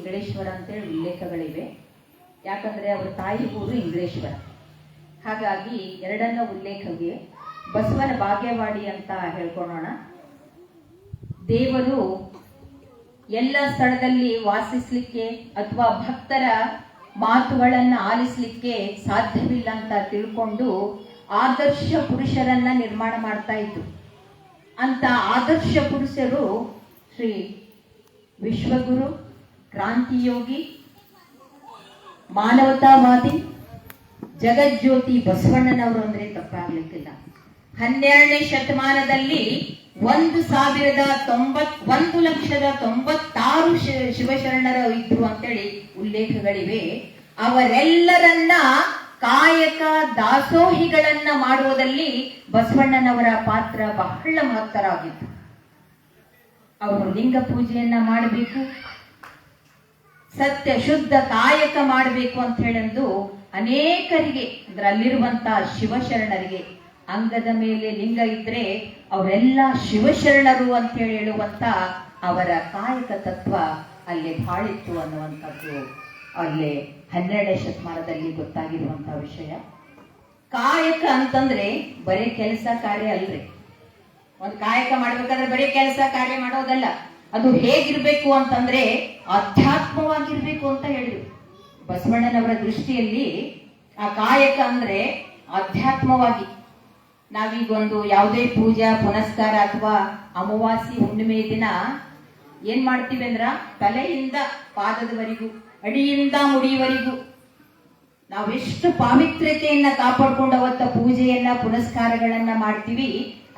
ಇಂಗಳೇಶ್ವರ ಅಂತೇಳಿ ಉಲ್ಲೇಖಗಳಿವೆ. ಯಾಕಂದರೆ ಅವರ ತಾಯಿ ಊರು ಇಂಗಳೇಶ್ವರ. ಹಾಗಾಗಿ ಎರಡನ್ನ ಉಲ್ಲೇಖವಿದೆ. ಬಸವನ ಭಾಗ್ಯವಾಡಿ ಅಂತ ಹೇಳ್ಕೊಳ್ಳೋಣ. ದೇವರು ಎಲ್ಲ ಸ್ಥಳದಲ್ಲಿ ವಾಸಿಸಲಿಕ್ಕೆ ಅಥವಾ ಭಕ್ತರ ಮಾತುಗಳನ್ನು ಆಲಿಸಲಿಕ್ಕೆ ಸಾಧ್ಯವಿಲ್ಲ ಅಂತ ತಿಳ್ಕೊಂಡು ಆದರ್ಶ ಪುರುಷರನ್ನ ನಿರ್ಮಾಣ ಮಾಡ್ತಾ ಇದ್ರು. ಅಂತ ಆದರ್ಶ ಪುರುಷರು ಶ್ರೀ ವಿಶ್ವಗುರು, ಕ್ರಾಂತಿಯೋಗಿ, ಮಾನವತಾವಾದಿ, ಜಗಜ್ಯೋತಿ ಬಸವಣ್ಣನವರು ಅಂದ್ರೆ ತಪ್ಪಾಗ್ಲಿಕ್ಕಿಲ್ಲ. 12ನೇ ಶತಮಾನದಲ್ಲಿ 1,96 ಶಿವಶರಣರ ಇದ್ರು ಅಂತೇಳಿ ಉಲ್ಲೇಖಗಳಿವೆ. ಅವರೆಲ್ಲರನ್ನ ಕಾಯಕ ದಾಸೋಹಿಗಳನ್ನ ಮಾಡುವುದಲ್ಲಿ ಬಸವಣ್ಣನವರ ಪಾತ್ರ ಬಹಳ ಮಹತ್ತರಾಗಿತ್ತು. ಅವರು ಲಿಂಗ ಪೂಜೆಯನ್ನ ಮಾಡಬೇಕು, ಸತ್ಯ ಶುದ್ಧ ಕಾಯಕ ಮಾಡಬೇಕು ಅಂತ ಹೇಳಂದು ಅನೇಕರಿಗೆ, ಅಂದ್ರೆ ಅಲ್ಲಿರುವಂತ ಶಿವಶರಣರಿಗೆ ಅಂಗದ ಮೇಲೆ ಲಿಂಗ ಇದ್ರೆ ಅವರೆಲ್ಲ ಶಿವಶರಣರು ಅಂತ ಹೇಳುವಂತ ಅವರ ಕಾಯಕ ತತ್ವ ಅಲ್ಲಿ ಬಾಳಿತ್ತು ಅನ್ನುವಂಥದ್ದು ಅಲ್ಲೇ 12ನೇ ಶತಮಾನದಲ್ಲಿ ಗೊತ್ತಾಗಿರುವಂತಹ ವಿಷಯ. ಕಾಯಕ ಅಂತಂದ್ರೆ ಬರೀ ಕೆಲಸ ಕಾರ್ಯ ಅಲ್ರಿ. ಒಂದು ಕಾಯಕ ಮಾಡ್ಬೇಕಾದ್ರೆ ಬರೀ ಕೆಲಸ ಕಾರ್ಯ ಮಾಡೋದಲ್ಲ, ಅದು ಹೇಗಿರ್ಬೇಕು ಅಂತಂದ್ರೆ ಆಧ್ಯಾತ್ಮವಾಗಿರ್ಬೇಕು ಅಂತ ಹೇಳಿದ್ರು ಬಸವಣ್ಣನವರ ದೃಷ್ಟಿಯಲ್ಲಿ. ಆ ಕಾಯಕ ಅಂದ್ರೆ ಆಧ್ಯಾತ್ಮವಾಗಿ. ನಾವೀಗೊಂದು ಯಾವುದೇ ಪೂಜಾ ಪುನಸ್ಕಾರ ಅಥವಾ ಅಮಾವಾಸ್ಯೆ ಹುಣ್ಣಿಮೆ ದಿನ ಏನ್ ಮಾಡ್ತೀವಿ ಅಂದ್ರ ತಲೆಯಿಂದ ಪಾದದವರೆಗೂ, ಅಡಿಯಿಂದ ಮುಡಿಯವರೆಗೂ ನಾವೆಷ್ಟು ಪಾವಿತ್ರ್ಯತೆಯನ್ನ ಕಾಪಾಡ್ಕೊಂಡು ಅವತ್ತ ಪೂಜೆಯನ್ನ ಪುನಸ್ಕಾರಗಳನ್ನ ಮಾಡ್ತೀವಿ.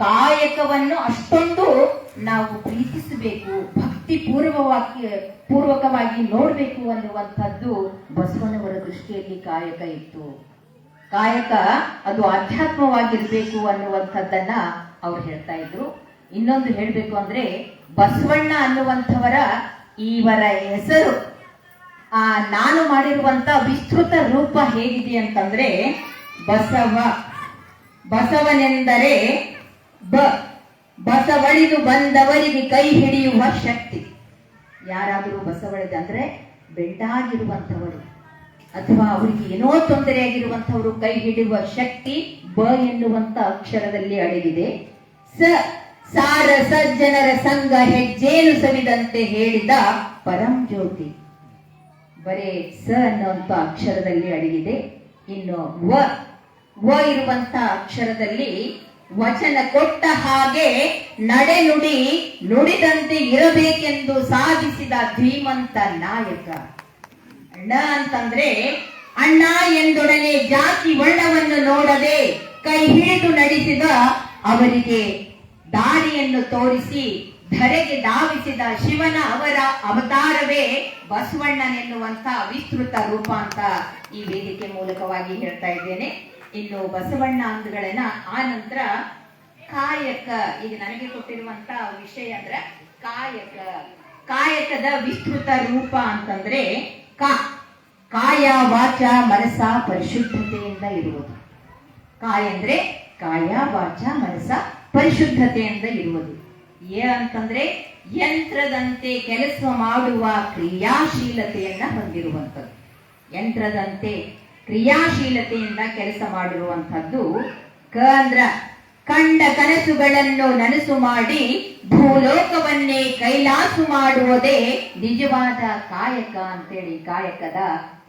ಕಾಯಕವನ್ನು ಅಷ್ಟೊಂದು ನಾವು ಪ್ರೀತಿಸಬೇಕು, ಭಕ್ತಿ ಪೂರ್ವಕವಾಗಿ ನೋಡ್ಬೇಕು ಅನ್ನುವಂಥದ್ದು ಬಸವಣ್ಣವರ ದೃಷ್ಟಿಯಲ್ಲಿ ಕಾಯಕ ಇತ್ತು. ಕಾಯಕ ಅದು ಆಧ್ಯಾತ್ಮವಾಗಿರ್ಬೇಕು ಅನ್ನುವಂಥದ್ದನ್ನ ಅವ್ರು ಹೇಳ್ತಾ ಇದ್ರು. ಇನ್ನೊಂದು ಹೇಳ್ಬೇಕು ಅಂದ್ರೆ ಬಸವಣ್ಣ ಅನ್ನುವಂಥವರ ಇವರ ಹೆಸರು ನಾನು ಮಾಡಿರುವಂತ ವಿಸ್ತೃತ ರೂಪ ಹೇಗಿದೆ ಅಂತಂದ್ರೆ ಬಸವನೆಂದರೆ ಬಸವಳಿದು ಬಂದವರಿಗೆ ಕೈ ಹಿಡಿಯುವ ಶಕ್ತಿ. ಯಾರಾದರೂ ಬಸವಳಿದ ಅಂದ್ರೆ ಬೆಂಡಾಗಿರುವಂಥವರು ಅಥವಾ ಅವರಿಗೆ ಏನೋ ತೊಂದರೆಯಾಗಿರುವಂಥವರು ಕೈ ಹಿಡಿಯುವ ಶಕ್ತಿ ಬ ಎನ್ನುವಂತ ಅಕ್ಷರದಲ್ಲಿ ಅಡಗಿದೆ. ಸಾರ ಸಜ್ಜನರ ಸಂಘ ಹೆಜ್ಜೇನು ಸವಿದಂತೆ ಹೇಳಿದ ಪರಂ ಜ್ಯೋತಿ ಬರೇ ಸ ಅನ್ನುವಂತ ಅಕ್ಷರದಲ್ಲಿ ಅಡಗಿದೆ. ಇನ್ನು ವ ಇರುವಂತ ಅಕ್ಷರದಲ್ಲಿ ವಚನ ಕೊಟ್ಟ ಹಾಗೆ ನಡೆ ನುಡಿ ನುಡಿದಂತೆ ಇರಬೇಕೆಂದು ಸಾಧಿಸಿದ ಧೀಮಂತ ನಾಯಕ. ಅಣ್ಣ ಅಂತಂದ್ರೆ ಅಣ್ಣ ಎಂದೊಡನೆ ಜಾತಿ ವರ್ಣವನ್ನು ನೋಡದೆ ಕೈ ಹಿಡಿದು ನಡೆಸಿದ, ಅವರಿಗೆ ದಾರಿಯನ್ನು ತೋರಿಸಿ ಧರೆಗೆ ಧಾವಿಸಿದ ಶಿವನ ಅವರ ಅವತಾರವೇ ಬಸವಣ್ಣನೆನ್ನುವಂತ ವಿಸ್ತೃತ ರೂಪ ಅಂತ ಈ ವೇದಿಕೆ ಮೂಲಕವಾಗಿ ಹೇಳ್ತಾ ಇದ್ದೇನೆ. ಇನ್ನು ಬಸವಣ್ಣ ಅಂದಗಳನ್ನ ಆ ನಂತರ ಕಾಯಕ, ಈಗ ನನಗೆ ಕೊಟ್ಟಿರುವಂತ ವಿಷಯ ಅಂದ್ರೆ ಕಾಯಕದ ವಿಸ್ತೃತ ರೂಪ ಅಂತಂದ್ರೆ ಕಾಯ ವಾಚ ಮನಸ ಪರಿಶುದ್ಧತೆಯಿಂದ ಇರುವುದು. ಕಾಯ ಅಂದ್ರೆ ಕಾಯ ವಾಚ ಮನಸ ಪರಿಶುದ್ಧತೆಯಿಂದ ಇರುವುದು. ಅಂತಂದ್ರೆ ಯಂತ್ರದಂತೆ ಕೆಲಸ ಮಾಡುವ ಕ್ರಿಯಾಶೀಲತೆಯನ್ನ ಹೊಂದಿರುವಂಥದ್ದು. ಯಂತ್ರದಂತೆ ಕ್ರಿಯಾಶೀಲತೆಯಿಂದ ಕೆಲಸ ಮಾಡಿರುವಂಥದ್ದು. ಅಂದ್ರ ಕಂಡ ಕನಸುಗಳನ್ನು ನನಸು ಮಾಡಿ ಭೂಲೋಕವನ್ನೇ ಕೈಲಾಸು ಮಾಡುವುದೇ ನಿಜವಾದ ಕಾಯಕ ಅಂತೇಳಿ ಕಾಯಕದ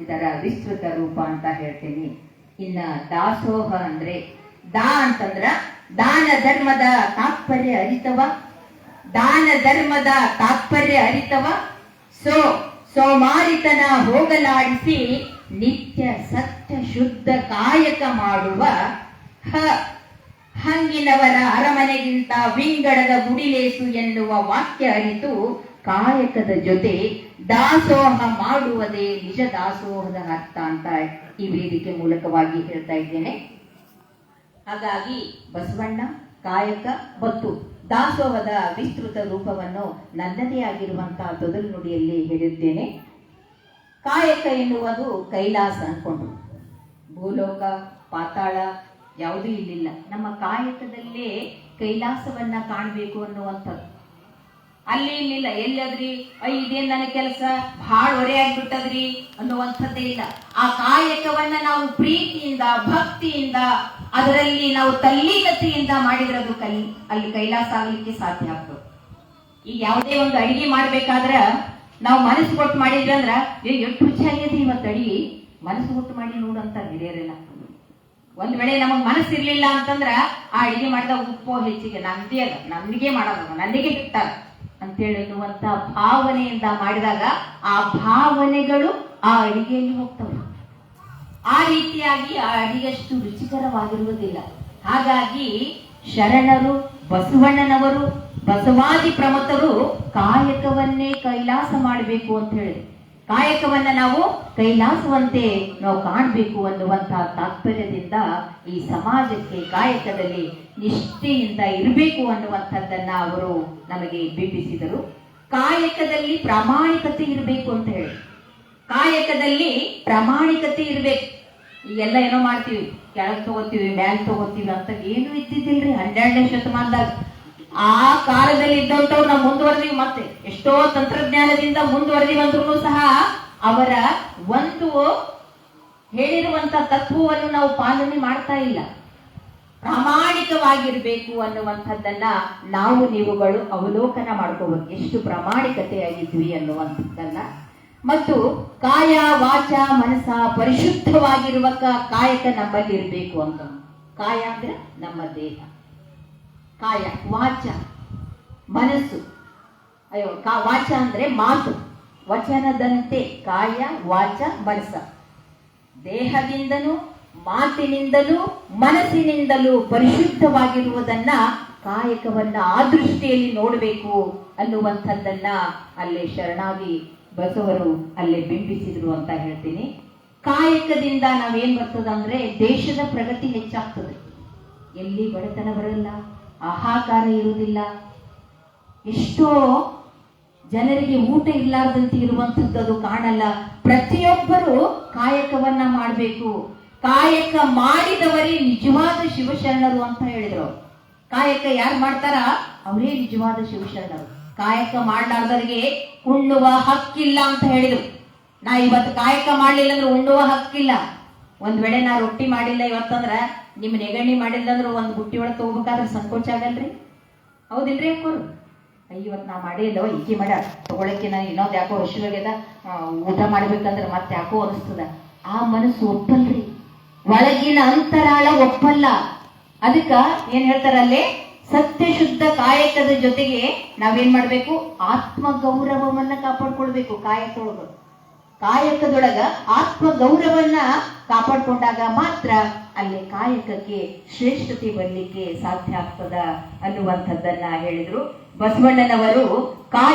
ಇದರ ವಿಸ್ತೃತ ರೂಪ ಅಂತ ಹೇಳ್ತೀನಿ. ಇನ್ನ ದಾಸೋಹ ಅಂದ್ರೆ ಅಂತಂದ್ರ ದಾನ ಧರ್ಮದ ತಾತ್ಪರ್ಯ ಅರಿತವ ಸೋಮಾರಿತನ ಹೋಗಲಾಡಿಸಿ ನಿತ್ಯ ಸತ್ಯ ಶುದ್ಧ ಕಾಯಕ ಮಾಡುವ ಹಂಗಿನವರ ಅರಮನೆಗಿಂತ ವಿಂಗಡದ ಗುಡಿಲೇಸು ಎನ್ನುವ ವಾಕ್ಯ ಅರಿತು ಕಾಯಕದ ಜೊತೆ ದಾಸೋಹ ಮಾಡುವುದೇ ನಿಜ ದಾಸೋಹದ ಅರ್ಥ ಅಂತ ಈ ವೇದಿಕೆ ಮೂಲಕವಾಗಿ ಹೇಳ್ತಾ ಇದ್ದೇನೆ. ಹಾಗಾಗಿ ಬಸವಣ್ಣ ಕಾಯಕ ಮತ್ತು ದಾಸೋಹದ ವಿಸ್ತೃತ ರೂಪವನ್ನು ನನ್ನದೇ ಆಗಿರುವಂತಹ ತೊದಲು ನುಡಿಯಲ್ಲಿ ಹೇಳಿದ್ದೇನೆ. ಕಾಯಕ ಎನ್ನುವುದು ಕೈಲಾಸ ಅನ್ಕೊಂಡು, ಭೂಲೋಕ ಪಾತಾಳ ಯಾವುದೂ ಇಲ್ಲಿಲ್ಲ. ನಮ್ಮ ಕಾಯಕದಲ್ಲೇ ಕೈಲಾಸವನ್ನ ಕಾಣಬೇಕು ಅನ್ನುವಂಥದ್ದು. ಅಲ್ಲಿ ಇಲ್ಲಿಲ್ಲ, ಎಲ್ಲದ್ರಿ ಇದೇನ್ ನನ್ನ ಕೆಲಸ ಬಹಳ ಹೊರೆ ಆಗ್ಬಿಟ್ಟದ್ರಿ ಅನ್ನುವಂಥದ್ದೇ ಇಲ್ಲ. ಆ ಕಾಯಕವನ್ನ ನಾವು ಪ್ರೀತಿಯಿಂದ ಭಕ್ತಿಯಿಂದ ಅದರಲ್ಲಿ ನಾವು ತಲ್ಲೀನತೆಯಿಂದ ಮಾಡಿದ್ರೆ ಅದು ಅಲ್ಲಿ ಕೈಲಾಸ ಆಗ್ಲಿಕ್ಕೆ ಸಾಧ್ಯ ಆಗ್ತದೆ. ಈಗ ಯಾವುದೇ ಒಂದು ಅಡಿಗೆ ಮಾಡ್ಬೇಕಾದ್ರ ನಾವು ಮನಸ್ಸು ಕೊಟ್ಟು ಮಾಡಿದ್ರೆ ಅಂದ್ರ ಎಷ್ಟು ರುಚಿಯಾಗಿದೆ ಇವತ್ತು ಅಡಿಗೆ, ಮನಸ್ಸು ಕೊಟ್ಟು ಮಾಡಿ ನೋಡಂತ ಹಿರಿಯರೆಲ್ಲ. ಒಂದ್ ವೇಳೆ ನಮಗ್ ಮನಸ್ಸಿರ್ಲಿಲ್ಲ ಅಂತಂದ್ರ ಆ ಅಡಿಗೆ ಮಾಡಿದ ಉಪ್ಪು ಹೆಚ್ಚಿಗೆ ನಮ್ದೇ ಅಲ್ಲ, ನಮ್ಗೆ ಮಾಡೋದು ನನಗೆ ಬಿಟ್ಟಾರ ಅಂತೇಳಿ ಅನ್ನುವಂತ ಭಾವನೆಯಿಂದ ಮಾಡಿದಾಗ ಆ ಭಾವನೆಗಳು ಆ ಅಡಿಗೆಯಲ್ಲಿ ಹೋಗ್ತವೆ. ಆ ರೀತಿಯಾಗಿ ಆ ಅಡಿಗೆಷ್ಟು ರುಚಿಕರವಾಗಿರುವುದಿಲ್ಲ. ಹಾಗಾಗಿ ಶರಣರು, ಬಸವಣ್ಣನವರು, ಬಸವಾದಿ ಪ್ರಮತರು ಕಾಯಕವನ್ನೇ ಕೈಲಾಸ ಮಾಡಬೇಕು ಅಂತ ಹೇಳಿ, ಕಾಯಕವನ್ನ ನಾವು ಕೈಲಾಸವಂತೆ ನಾವು ಕಾಣಬೇಕು ಅನ್ನುವಂತಹ ತಾತ್ಪರ್ಯದಿಂದ ಈ ಸಮಾಜಕ್ಕೆ ಕಾಯಕದಲ್ಲಿ ನಿಷ್ಠೆಯಿಂದ ಇರಬೇಕು ಅನ್ನುವಂಥದ್ದನ್ನ ಅವರು ನಮಗೆ ಬಿಂಬಿಸಿದರು. ಕಾಯಕದಲ್ಲಿ ಪ್ರಾಮಾಣಿಕತೆ ಇರಬೇಕು ಅಂತ ಹೇಳಿ, ಕಾಯಕದಲ್ಲಿ ಪ್ರಾಮಾಣಿಕತೆ ಇರ್ಬೇಕು. ಈಗೆಲ್ಲ ಏನೋ ಮಾಡ್ತೀವಿ, ಕೆಳಗ್ ತಗೋತೀವಿ, ಮ್ಯಾಲ್ ತಗೋತೀವಿ ಅಂತ ಏನು ಇದ್ದಿದ್ದಿಲ್ರಿ 12ನೇ ಶತಮಾನದಾಗ. ಆ ಕಾಲದಲ್ಲಿ ಇದ್ದಂಥವ್ರು ನಾವು ಮುಂದುವರೆದಿವಿ, ಮತ್ತೆ ಎಷ್ಟೋ ತಂತ್ರಜ್ಞಾನದಿಂದ ಮುಂದುವರೆದಿವಂದ್ರೂ ಸಹ ಅವರ ಒಂದು ಹೇಳಿರುವಂತ ತತ್ವವನ್ನು ನಾವು ಪಾಲನೆ ಮಾಡ್ತಾ ಇಲ್ಲ. ಪ್ರಾಮಾಣಿಕವಾಗಿರ್ಬೇಕು ಅನ್ನುವಂಥದ್ದನ್ನ ನಾವು ನೀವುಗಳು ಅವಲೋಕನ ಮಾಡ್ಕೋಬೇಕು, ಎಷ್ಟು ಪ್ರಾಮಾಣಿಕತೆಯಾಗಿದ್ವಿ ಅನ್ನುವಂಥದ್ದನ್ನ. ಮತ್ತು ಕಾಯ ವಾಚ ಮನಸ್ಸ ಪರಿಶುದ್ಧವಾಗಿರುವ ಕಾಯಕ ನಮ್ಮಲ್ಲಿ ಇರಬೇಕು ಅಂತ. ಕಾಯ ಅಂದ್ರೆ ನಮ್ಮ ದೇಹ, ಕಾಯ ವಾಚ ಮನಸ್ಸು, ವಾಚ ಅಂದ್ರೆ ಮಾತು, ವಚನದಂತೆ ಕಾಯ ವಾಚ ಮನಸ್ಸ. ದೇಹದಿಂದಲೂ ಮಾತಿನಿಂದಲೂ ಮನಸ್ಸಿನಿಂದಲೂ ಪರಿಶುದ್ಧವಾಗಿರುವುದನ್ನ ಕಾಯಕವನ್ನ ಆ ದೃಷ್ಟಿಯಲ್ಲಿ ನೋಡಬೇಕು ಅನ್ನುವಂಥದ್ದನ್ನ ಅಲ್ಲೇ ಶರಣಾಗಿ ಬಸವರು ಅಲ್ಲೇ ಬಿಂಬಿಸಿದ್ರು ಅಂತ ಹೇಳ್ತೀನಿ. ಕಾಯಕದಿಂದ ನಾವೇನ್ ಬರ್ತದ ಅಂದ್ರೆ ದೇಶದ ಪ್ರಗತಿ ಹೆಚ್ಚಾಗ್ತದೆ. ಎಲ್ಲಿ ಬಡತನ ಬರಲ್ಲ, ಆಹಾಕಾರ ಇರುವುದಿಲ್ಲ, ಎಷ್ಟೋ ಜನರಿಗೆ ಊಟ ಇರ್ಲಾರ್ದಂತೆ ಇರುವಂಥದ್ದು ಅದು ಕಾಣಲ್ಲ. ಪ್ರತಿಯೊಬ್ಬರು ಕಾಯಕವನ್ನ ಮಾಡಬೇಕು. ಕಾಯಕ ಮಾಡಿದವರೇ ನಿಜವಾದ ಶಿವಶರಣರು ಅಂತ ಹೇಳಿದ್ರು. ಕಾಯಕ ಯಾರು ಮಾಡ್ತಾರ ಅವರೇ ನಿಜವಾದ ಶಿವಶರಣರು. ಕಾಯಕ ಮಾಡ್ಲಾರ್ದವರಿಗೆ ಉಣ್ಣುವ ಹಕ್ಕಿಲ್ಲ ಅಂತ ಹೇಳಿದ್ರು. ನಾ ಇವತ್ತು ಕಾಯಕ ಮಾಡ್ಲಿಲ್ಲ ಅಂದ್ರೆ ಉಣ್ಣುವ ಹಕ್ಕಿಲ್ಲ. ಒಂದ್ ವೇಳೆ ನಾ ರೊಟ್ಟಿ ಮಾಡಿಲ್ಲ ಇವತ್ತಂದ್ರ ನಿಮ್ ನೆಗಣಿ ಮಾಡಿಲ್ಲ ಅಂದ್ರೆ ಒಂದ್ ಬುಟ್ಟಿ ಒಳಗೆ ತಗೋಬೇಕಾದ್ರೆ ಸಂಕೋಚ ಆಗಲ್ರಿ, ಹೌದಿಲ್ರಿ ಅಕ್ಕೋರು? ಇವತ್ತು ನಾ ಮಾಡಿಲ್ಲ, ಈಕಿ ಮಾಡ ತಗೊಳಕ್ಕೆ ನಾನು ಇನ್ನೊಂದು ಯಾಕೋ ಹಸಿವಾಗ್ಯದ, ಊಟ ಮಾಡ್ಬೇಕಂದ್ರೆ ಮತ್ತೆ ಯಾಕೋ ಅನಿಸ್ತದ. ಆ ಮನಸ್ಸು ಒಪ್ಪಲ್ರಿ, ಒಳಗಿನ ಅಂತರಾಳ ಒಪ್ಪಲ್ಲ. ಅದಕ್ಕ ಏನ್ ಹೇಳ್ತಾರಲ್ಲೇ, ಸತ್ಯ ಶುದ್ಧ ಕಾಯಕದ ಜೊತೆಗೆ ನಾವೇನ್ ಮಾಡ್ಬೇಕು, ಆತ್ಮ ಗೌರವವನ್ನ ಕಾಪಾಡ್ಕೊಳ್ಬೇಕು. ಕಾಯಕದೊಳಗ ಆತ್ಮ ಗೌರವನ್ನ ಕಾಪಾಡ್ಕೊಂಡಾಗ ಮಾತ್ರ ಅಲ್ಲಿ ಕಾಯಕಕ್ಕೆ ಶ್ರೇಷ್ಠತೆ ಬರಲಿಕ್ಕೆ ಸಾಧ್ಯ ಆಗ್ತದ ಅನ್ನುವಂಥದ್ದನ್ನ ಹೇಳಿದ್ರು ಬಸವಣ್ಣನವರು.